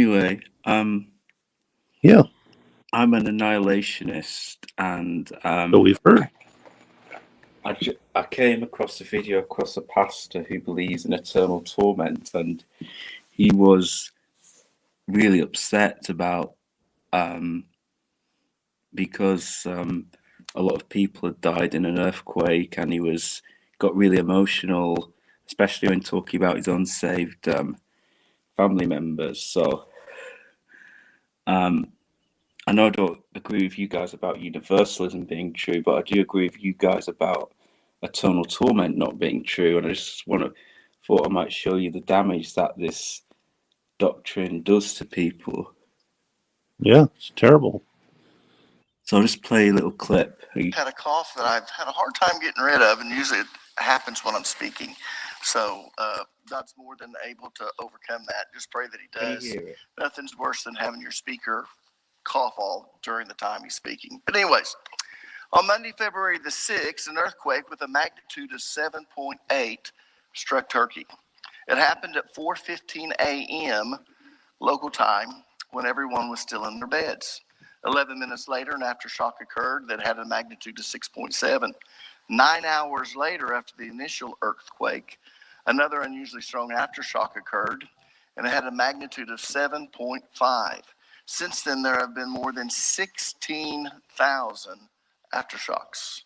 Anyway, Yeah. I'm an annihilationist, and So we've heard. I came across a video across a pastor who believes in eternal torment, and he was really upset about because a lot of people had died in an earthquake, and he got really emotional, especially when talking about his unsaved family members. So I know I don't agree with you guys about universalism being true, but I do agree with you guys about eternal torment not being true. And I just thought I might show you the damage that this doctrine does to people. Yeah, it's terrible. So I'll just play a little clip. I've had a cough that I've had a hard time getting rid of, and usually it happens when I'm speaking. So God's more than able to overcome that. Just pray that He does. Can you hear it? Nothing's worse than having your speaker cough all during the time he's speaking. But anyways, on Monday, February the 6th, an earthquake with a magnitude of 7.8 struck Turkey. It happened at 4:15 a.m. local time when everyone was still in their beds. 11 minutes later, an aftershock occurred that had a magnitude of 6.7. 9 hours later, after the initial earthquake, another unusually strong aftershock occurred, and it had a magnitude of 7.5. Since then, there have been more than 16,000 aftershocks.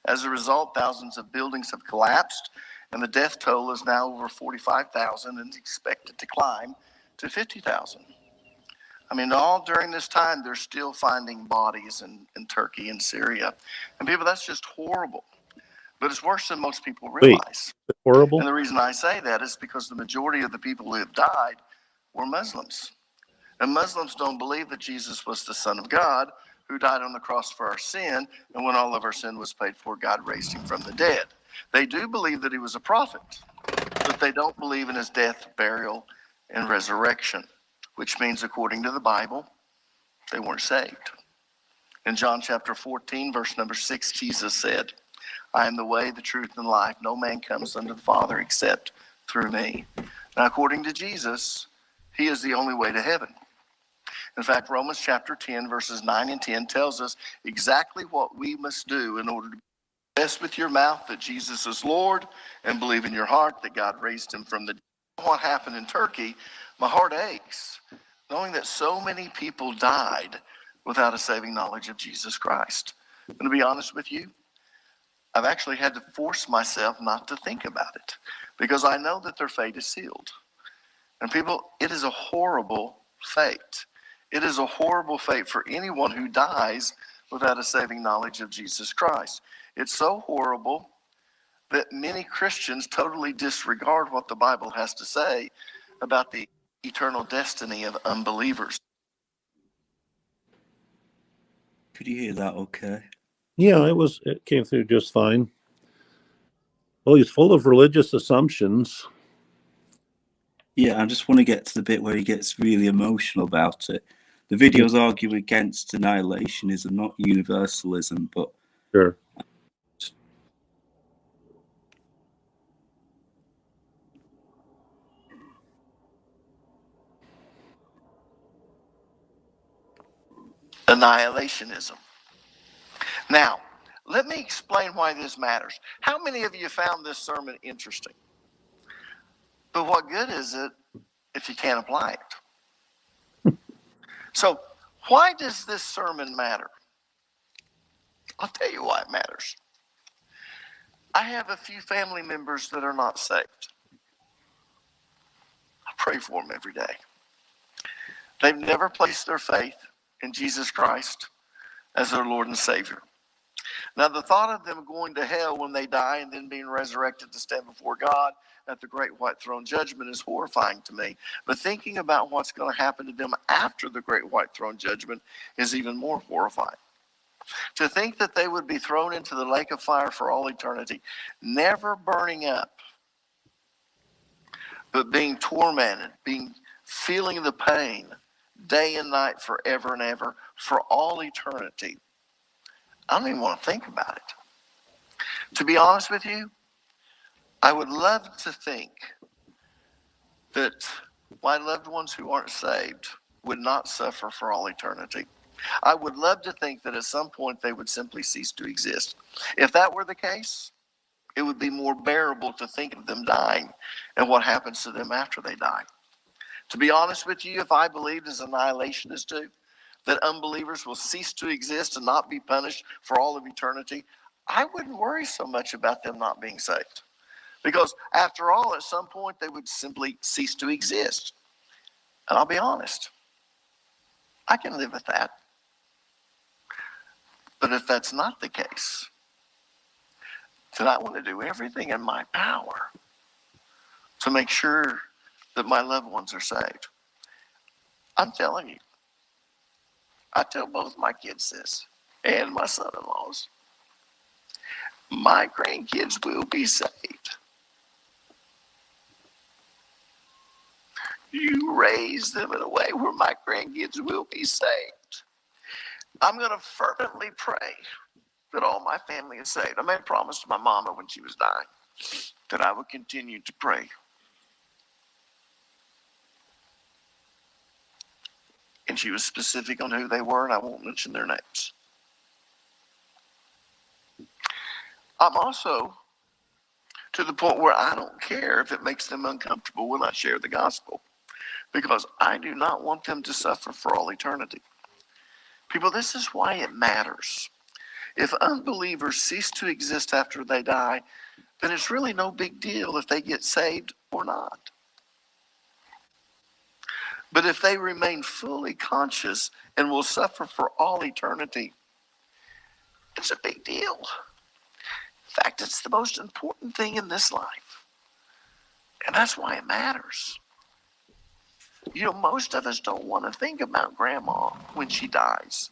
As a result, thousands of buildings have collapsed, and the death toll is now over 45,000 and is expected to climb to 50,000. I mean, all during this time, they're still finding bodies in Turkey and Syria. And people, that's just horrible. But it's worse than most people realize. Wait, horrible? And the reason I say that is because the majority of the people who have died were Muslims. And Muslims don't believe that Jesus was the Son of God who died on the cross for our sin, and when all of our sin was paid for, God raised him from the dead. They do believe that he was a prophet, but they don't believe in his death, burial, and resurrection, which means, according to the Bible, they weren't saved. In John chapter 14, verse number 6, Jesus said, I am the way, the truth, and life. No man comes unto the Father except through me. Now, according to Jesus, he is the only way to heaven. In fact, Romans chapter 10, verses 9 and 10 tells us exactly what we must do in order to confess with your mouth that Jesus is Lord and believe in your heart that God raised him from the dead. What happened in Turkey, my heart aches, knowing that so many people died without a saving knowledge of Jesus Christ. And to be honest with you, I've actually had to force myself not to think about it because I know that their fate is sealed. And people, it is a horrible fate. It is a horrible fate for anyone who dies without a saving knowledge of Jesus Christ. It's so horrible that many Christians totally disregard what the Bible has to say about the eternal destiny of unbelievers. Could you hear that okay? Yeah, it came through just fine. Well, he's full of religious assumptions. Yeah, I just want to get to the bit where he gets really emotional about it. The videos argue against annihilationism, not universalism, but Sure. Annihilationism. Now, let me explain why this matters. How many of you found this sermon interesting? But what good is it if you can't apply it? So, why does this sermon matter? I'll tell you why it matters. I have a few family members that are not saved. I pray for them every day. They've never placed their faith in Jesus Christ as their Lord and Savior. Now, the thought of them going to hell when they die and then being resurrected to stand before God at the great white throne judgment is horrifying to me. But thinking about what's going to happen to them after the great white throne judgment is even more horrifying. To think that they would be thrown into the lake of fire for all eternity, never burning up, but being tormented, feeling the pain day and night forever and ever for all eternity. I don't even want to think about it. To be honest with you, I would love to think that my loved ones who aren't saved would not suffer for all eternity. I would love to think that at some point they would simply cease to exist. If that were the case, it would be more bearable to think of them dying and what happens to them after they die. To be honest with you, if I believed, as annihilationists do, that unbelievers will cease to exist and not be punished for all of eternity, I wouldn't worry so much about them not being saved. Because after all, at some point they would simply cease to exist. And I'll be honest, I can live with that. But if that's not the case, then I want to do everything in my power to make sure that my loved ones are saved. I'm telling you, I tell both my kids this and my son-in-laws. My grandkids will be saved. You raise them in a way where my grandkids will be saved. I'm going to fervently pray that all my family is saved. I made a promise to my mama when she was dying that I would continue to pray. And she was specific on who they were, and I won't mention their names. I'm also to the point where I don't care if it makes them uncomfortable when I share the gospel, because I do not want them to suffer for all eternity. People, this is why it matters. If unbelievers cease to exist after they die, then it's really no big deal if they get saved or not. But if they remain fully conscious and will suffer for all eternity, it's a big deal. In fact, it's the most important thing in this life. And that's why it matters. You know, most of us don't want to think about grandma when she dies.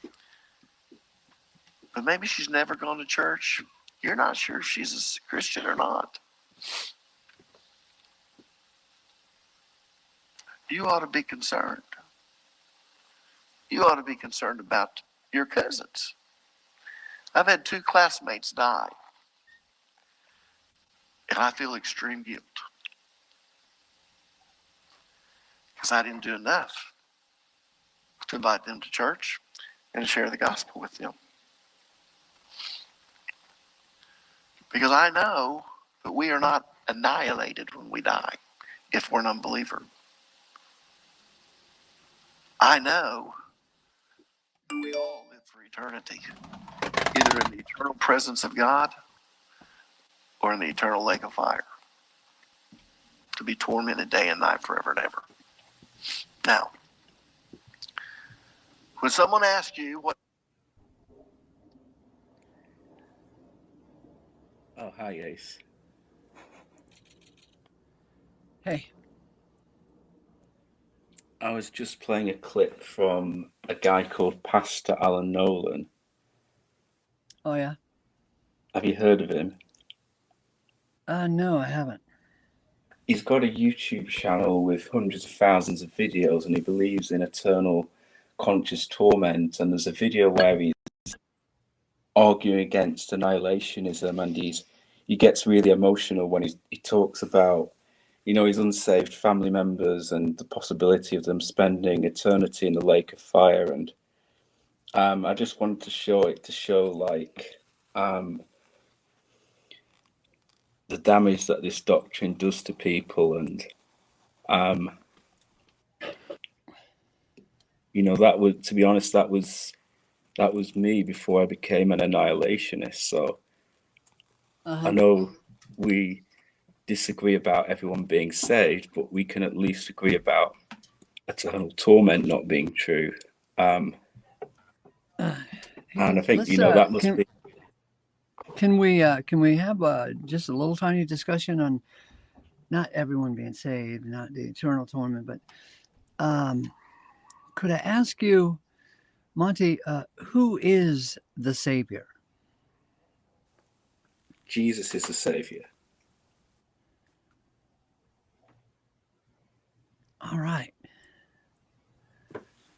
But maybe she's never gone to church. You're not sure if she's a Christian or not. You ought to be concerned. You ought to be concerned about your cousins. I've had 2 classmates die, and I feel extreme guilt because I didn't do enough to invite them to church and to share the gospel with them. Because I know that we are not annihilated when we die if we're an unbeliever. I know that we all live for eternity, either in the eternal presence of God or in the eternal lake of fire, to be tormented day and night forever and ever. Now, when someone asks you what... Oh, hi, Ace. Hey. I was just playing a clip from a guy called Pastor Alan Nolan. Oh, yeah? Have you heard of him? No, I haven't. He's got a YouTube channel with hundreds of thousands of videos, and he believes in eternal conscious torment. And there's a video where he's arguing against annihilationism, and he gets really emotional when he talks about, you know, his unsaved family members and the possibility of them spending eternity in the lake of fire. And I just wanted to show like the damage that this doctrine does to people. And you know, that was, to be honest, that was me before I became an annihilationist. So I know we disagree about everyone being saved, but we can at least agree about eternal torment not being true. And I think, you know, that must be... Can we have just a little tiny discussion on not everyone being saved, not the eternal torment, but could I ask you, Monty, who is the Savior? Jesus is the Savior. All right.